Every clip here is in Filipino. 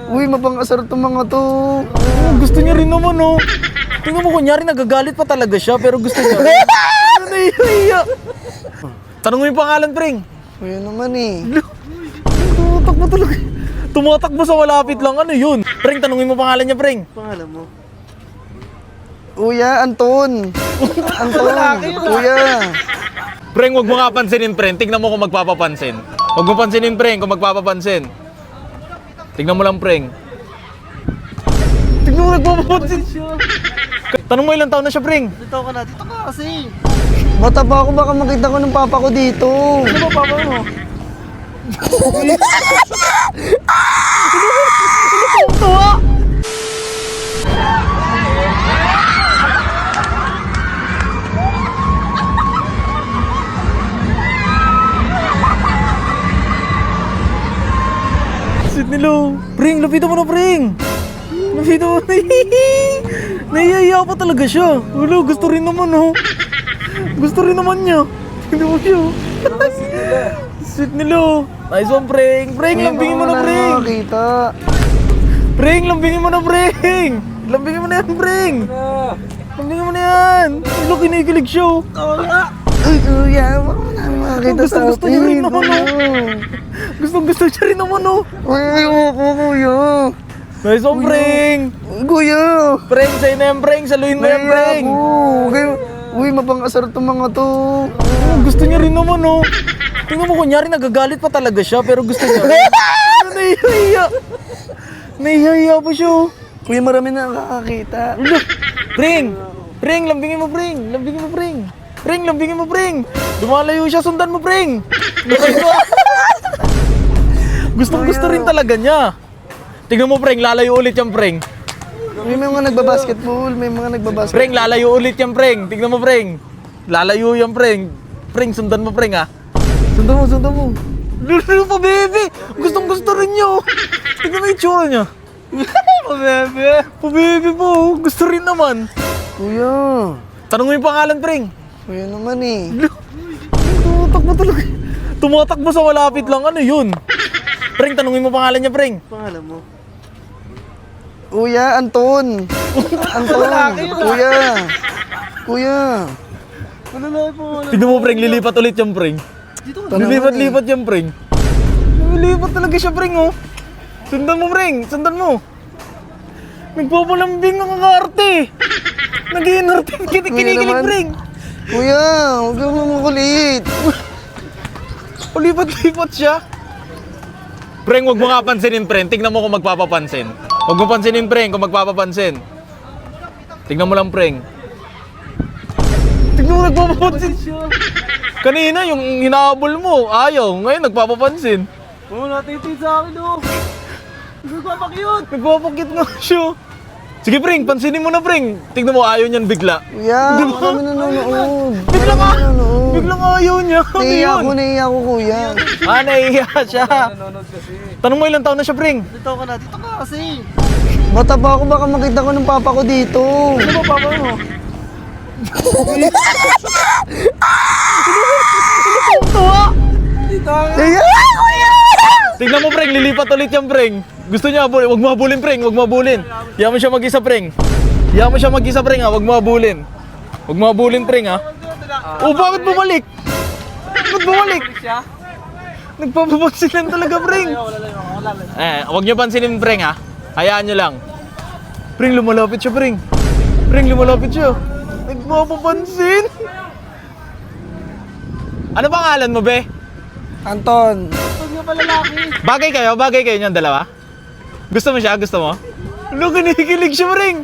Uy, mapang-asar tong mga to. Gusto niya rin naman, oh. Tingnan mo, kunyari nagagalit pa talaga siya, pero gusto niya rin. Nahihiya. Tanong mo yung pangalan, preng. Kuya naman eh. Tumatakbo talaga. Tumatakbo sa malapit lang, ano yun? Preng, tanongin mo pangalan niya, preng. Pangalan mo? Kuya, Anton. Anton. Kuya. Preng, wag mo nga pansinin, preng. Tignan mo kung magpapapansin. Wag mo pansinin, preng, kung magpapapansin. Tignan mo lang, preng. Tignan mo, nagpapapansin siya. Tanong mo ilang taon na siya, preng. Dito ka na. Dito ka kasi. Bata pa ako, baka makita ko ng papa ko dito. Ano ba, papa mo? Tuwa! Nilo, Pring, lapitan mo na, Pring. Lapitan mo na. Nahihiya pa talaga siya. Wala, gusto rin naman, oh. Gusto rin naman niya. Hindi mo siya. Sweet nilo. Nice one, Pring. Pring, lambingin mo na, Pring. Nakakita. Pring, lambingin mo na, Pring. Lambingin mo na yan, Pring. Lambingin mo na yan. Wala, kinikilig siya, oh. Ay, kuya, baka makakita sa atin. Gusto niya rin naman, oh. Gusto siya rin naman, oh. Uy, ayoko, kuya. Nice one, Pring. Kuya. Pring, sa'yo na yan, Pring. Saluhin mo yan, Pring. Uy, mapang-asar tong mga to. Gusto niya rin naman, oh. Tingnan mo, kunyari nagagalit pa talaga siya, pero gusto niya rin. Nahihiya. Nahihiya pa siya, oh. Kuya, marami na nakakakita. Pring! Pring, lambingin mo, Pring. Lambingin mo, Pring. Pring, lambingin mo, Pring. Lumalayo siya, sundan mo, Pring. Gusto rin talaga niya. Tingnan mo, Pring, lalayo ulit yung Pring. May mga nagbabasketball, may mga nagbabasketball. Pring, lalayo ulit yung Pring. Tingnan mo, Pring. Lalayo yung Pring. Pring, sundan mo, Pring, ha. Sundan mo, sundan mo. Lalo pa, baby. Gusto rin niya, oh. Tingnan mo yung tsura niya. Pa-bebe. Pa-bebe po. Gusto rin naman. Kuya. Tanong mo yung pangalan, Pring. Kuya naman eh. Tumatakbo talaga. Tumatakbo sa malapit lang. Ano yun? Pring, tanongin mo pangalan niya, Pring. Pangalan mo? Kuya, Anton. Anton. Kuya. Kuya. Tignan mo, Pring. Lilipat ulit yung Pring. Lilipat-lipat yung Pring. Lilipat talaga siya, Pring, oh. Sundan mo, Pring. Sundan mo. Nagpapalambing ng arte. Nag-iinarte. Kinikilig, Pring. Kuya, huwag mo makulit. Lipat-lipat siya. Pring, wag mo nga pansinin, Pring. Tignan mo kung magpapapansin. Wag mo pansinin, Pring, kung magpapapansin. Tignan mo lang, Pring. Tignan mo, nagpapapansin siya. Kanina, yung hinahabol mo, ayaw. Ngayon, nagpapapansin. Oo, natitid sa akin, oh. Nagpapakyut. Nagpapakit nga siya. Sige, Pring, pansinin mo na, Pring. Tignan mo, ayaw niyan bigla. Kuya, kami nanonood. Biglang ayaw niya. Naiiyak ko, kuya. Naiiya siya. Tanong mo ilang taon na siya, Pring. Dito ka na, dito ka kasi. Bata pa ako, baka makita ko ng papa ko dito. Ano ba, papa mo? Tuwa! Tignan mo, Pring, lilipat ulit yung Pring. Gusto niya habulin. Wag mo habulin, Pring. Wag mo habulin. Hiya mo siya mag-isa, Pring. Hiya mo siya mag-isa, Pring, ha. Wag mo habulin. Wag mo habulin, Pring, ha. Oh, bakit bumalik? Bakit bumalik? Nagpapapansin lang talaga, Pring. Wag niyo pansinin, Pring, ha. Hayaan niyo lang. Pring, lumalapit siya, Pring. Pring, lumalapit siya. Nagpapapansin. Ano pangalan mo, be? Anton. Bagay kayo niyang dalawa? Gusto mo siya? Gusto mo? Ano, kinikilig siya, Pring.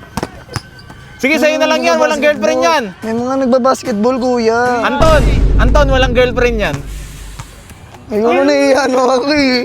Sige, sa'yo na lang yan. Walang girlfriend yan. May mga nagbabasketball, kuya. Anton, walang girlfriend yan. Ayun na, naiiyak ako eh.